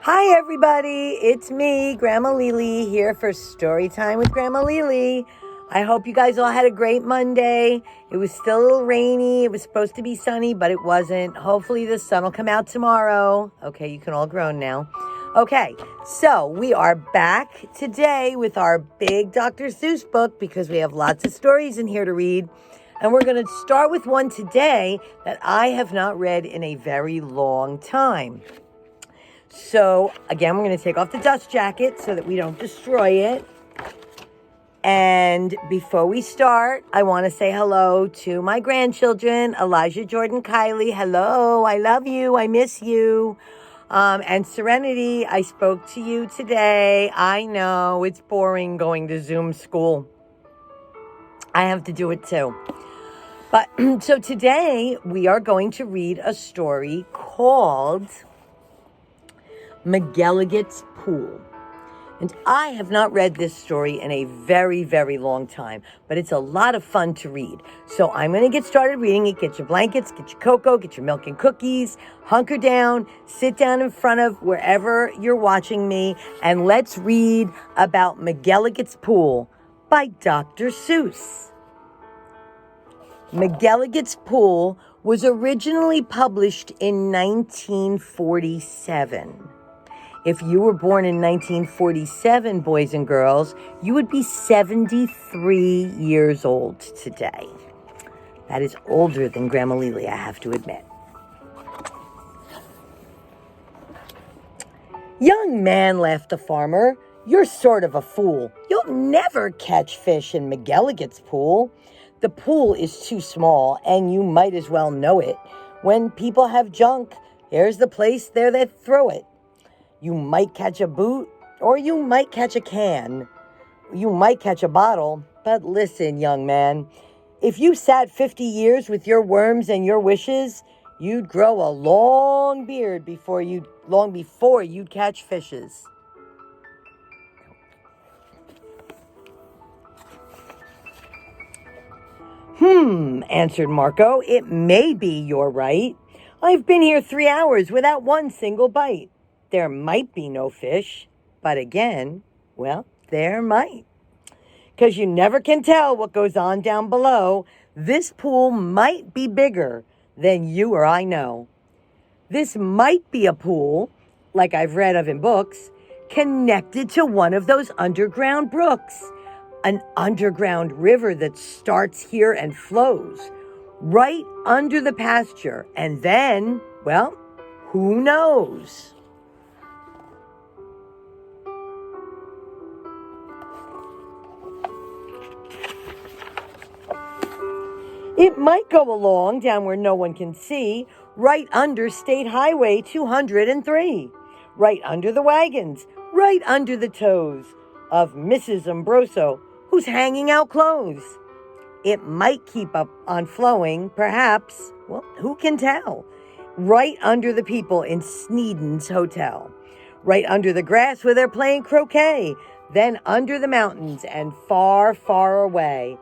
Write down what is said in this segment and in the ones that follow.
Hi, everybody. It's me, Grandma Lily, here for Story Time with Grandma Lily. I hope you guys all had a great Monday. It was still a little rainy. It was supposed to be sunny, but it wasn't. Hopefully the sun will come out tomorrow. Okay, you can all groan now. Okay, so we are back today with our big Dr. Seuss book because we have lots of stories in here to read. And we're going to start with one today that I have not read in a very long time. So, again, we're going to take off the dust jacket so that we don't destroy it. And before we start, I want to say hello to my grandchildren, Elijah, Jordan, Kylie. Hello, I love you. I miss you. And Serenity, I spoke to you today. I know it's boring going to Zoom school. I have to do it too. But so today we are going to read a story called McGelligot's Pool. And I have not read this story in a very, very long time, but it's a lot of fun to read. So I'm going to get started reading it. Get your blankets, get your cocoa, get your milk and cookies, hunker down, sit down in front of wherever you're watching me, and let's read about McGelligot's Pool by Dr. Seuss. McGelligot's Pool was originally published in 1947. If you were born in 1947, boys and girls, you would be 73 years old today. That is older than Grandma Lily, I have to admit. "Young man," laughed the farmer, "you're sort of a fool. You'll never catch fish in McGelligot's Pool. The pool is too small, and you might as well know it. When people have junk, here's the place there they throw it. You might catch a boot, or you might catch a can. You might catch a bottle, but listen, young man, if you sat 50 years with your worms and your wishes, you'd grow a long beard long before you'd catch fishes." Answered Marco, "it may be you're right. I've been here 3 hours without one single bite. There might be no fish, but again, well, there might. 'Cause you never can tell what goes on down below. This pool might be bigger than you or I know. This might be a pool, like I've read of in books, connected to one of those underground brooks. An underground river that starts here and flows right under the pasture. And then, well, who knows?" "It might go along down where no one can see, right under State Highway 203, right under the wagons, right under the toes of Mrs. Ambroso, who's hanging out clothes. It might keep up on flowing, perhaps, well, who can tell, right under the people in Sneeden's Hotel, right under the grass where they're playing croquet, then under the mountains and far, far away.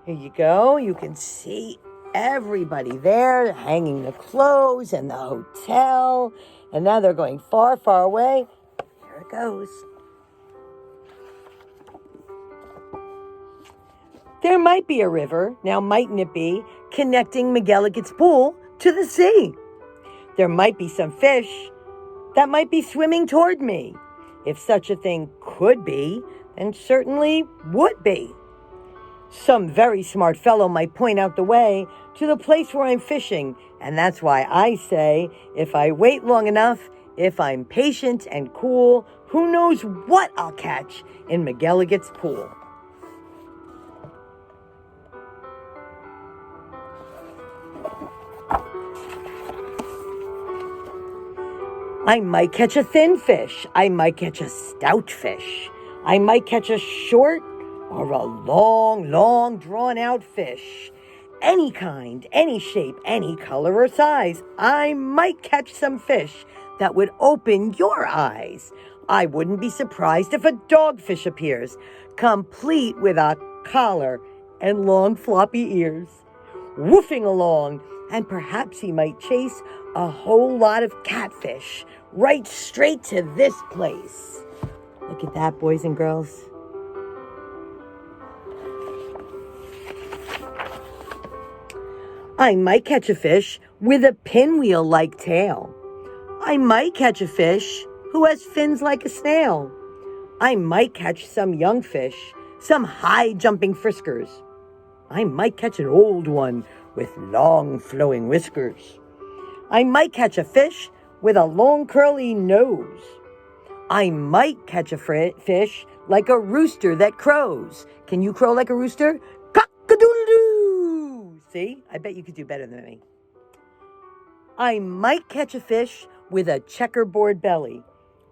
Here you go. You can see everybody there hanging the clothes and the hotel. And now they're going far, far away. Here it goes. There might be a river, now mightn't it be, connecting McGelligot's Pool to the sea. There might be some fish that might be swimming toward me. If such a thing could be, then certainly would be. Some very smart fellow might point out the way to the place where I'm fishing, and that's why I say, if I wait long enough, if I'm patient and cool, who knows what I'll catch in McGelligot's Pool." "I might catch a thin fish. I might catch a stout fish. I might catch a short or a long, long drawn-out fish. Any kind, any shape, any color or size. I might catch some fish that would open your eyes. I wouldn't be surprised if a dogfish appears, complete with a collar and long floppy ears, woofing along, and perhaps he might chase a whole lot of catfish right straight to this place. Look at that, boys and girls. I might catch a fish with a pinwheel-like tail. I might catch a fish who has fins like a snail. I might catch some young fish, some high-jumping friskers. I might catch an old one with long flowing whiskers. I might catch a fish with a long curly nose. I might catch a fish like a rooster that crows. Can you crow like a rooster? Cock-a-doodle-doo! See, I bet you could do better than me. I might catch a fish with a checkerboard belly,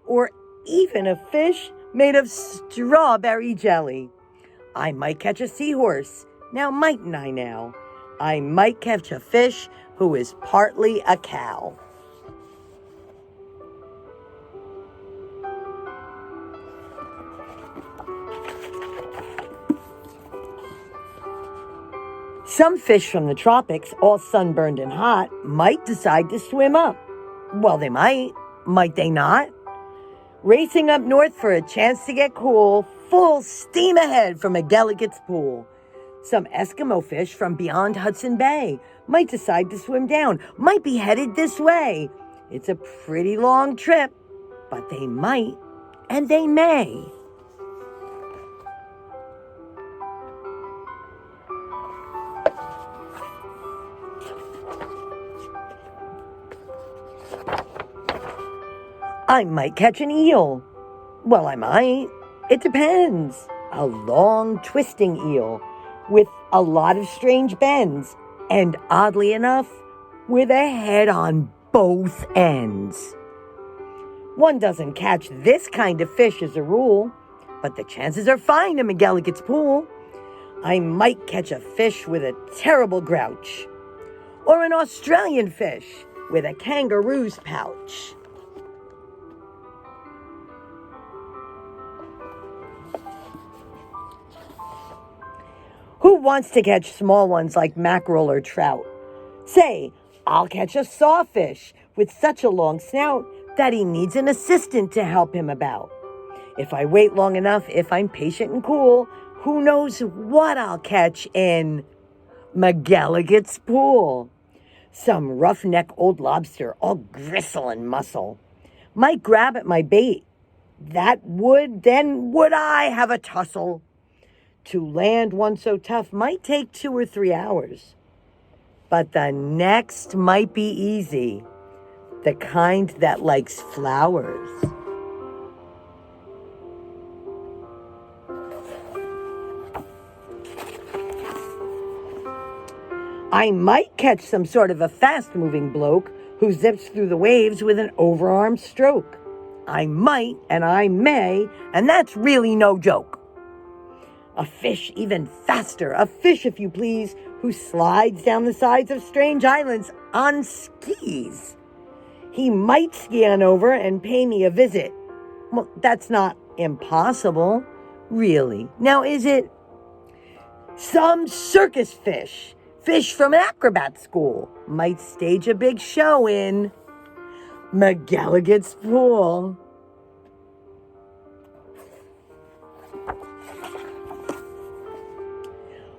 or even a fish made of strawberry jelly. I might catch a seahorse. Now, mightn't I now? I might catch a fish who is partly a cow. Some fish from the tropics, all sunburned and hot, might decide to swim up. Well, they might. Might they not? Racing up north for a chance to get cool, full steam ahead from McGelligot's pool. Some Eskimo fish from beyond Hudson Bay might decide to swim down, might be headed this way. It's a pretty long trip, but they might, and they may. I might catch an eel. Well, I might. It depends. A long, twisting eel with a lot of strange bends, and oddly enough, with a head on both ends. One doesn't catch this kind of fish as a rule, but the chances are fine in McGelligot's pool. I might catch a fish with a terrible grouch, or an Australian fish with a kangaroo's pouch. Who wants to catch small ones like mackerel or trout? Say, I'll catch a sawfish with such a long snout that he needs an assistant to help him about. If I wait long enough, if I'm patient and cool, who knows what I'll catch in McGelligot's pool? Some roughneck old lobster, all gristle and muscle, might grab at my bait. Then would I have a tussle? To land one so tough might take 2 or 3 hours. But the next might be easy. The kind that likes flowers. I might catch some sort of a fast-moving bloke who zips through the waves with an overarm stroke. I might and I may, and that's really no joke. A fish even faster, a fish, if you please, who slides down the sides of strange islands on skis. He might ski on over and pay me a visit. Well, that's not impossible, really. Now, is it? Some circus fish from an acrobat school, might stage a big show in McGelligot's pool.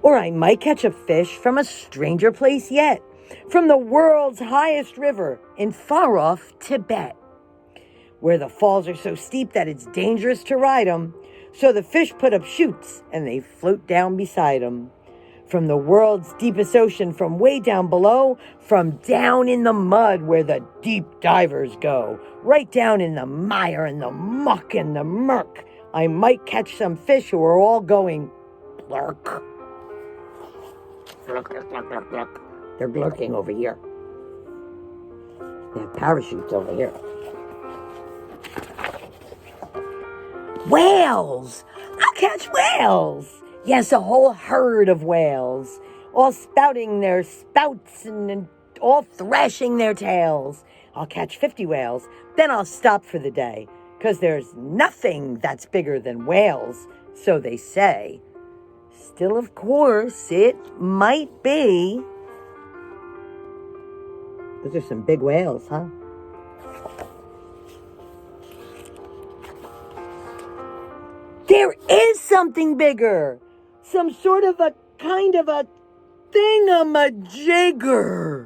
Or I might catch a fish from a stranger place yet, from the world's highest river in far-off Tibet, where the falls are so steep that it's dangerous to ride 'em. So the fish put up chutes and they float down beside 'em. From the world's deepest ocean, from way down below, from down in the mud where the deep divers go, right down in the mire and the muck and the murk, I might catch some fish who are all going blurk. They're blurking over here. They have parachutes over here. Whales! I'll catch whales! Yes, a whole herd of whales, all spouting their spouts and all thrashing their tails. I'll catch 50 whales, then I'll stop for the day, 'cause there's nothing that's bigger than whales, so they say. Still, of course, it might be. Those are some big whales, huh? There is something bigger. Some sort of a kind of a thingamajigger.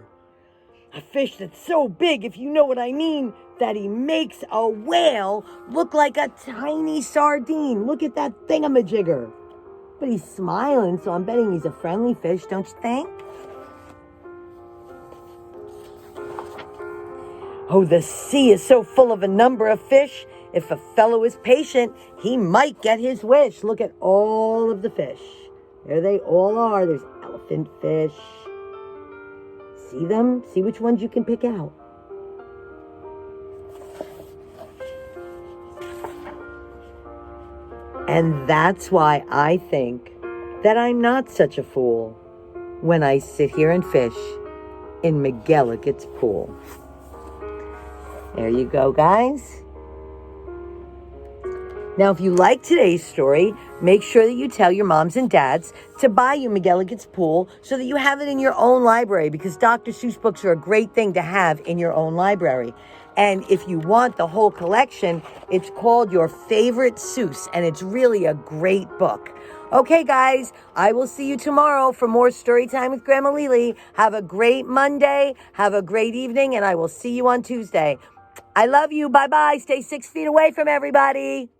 A fish that's so big, if you know what I mean, that he makes a whale look like a tiny sardine. Look at that thingamajigger. But he's smiling, so I'm betting he's a friendly fish, don't you think? Oh, the sea is so full of a number of fish. If a fellow is patient, he might get his wish. Look at all of the fish. There they all are. There's elephant fish. See them? See which ones you can pick out. And that's why I think that I'm not such a fool when I sit here and fish in McGelligot's pool. There you go, guys. Now, if you like today's story, make sure that you tell your moms and dads to buy you McGelligot's Pool so that you have it in your own library, because Dr. Seuss books are a great thing to have in your own library. And if you want the whole collection, it's called Your Favorite Seuss, and it's really a great book. Okay, guys, I will see you tomorrow for more Story Time with Grandma Lily. Have a great Monday, have a great evening, and I will see you on Tuesday. I love you. Bye-bye. Stay 6 feet away from everybody.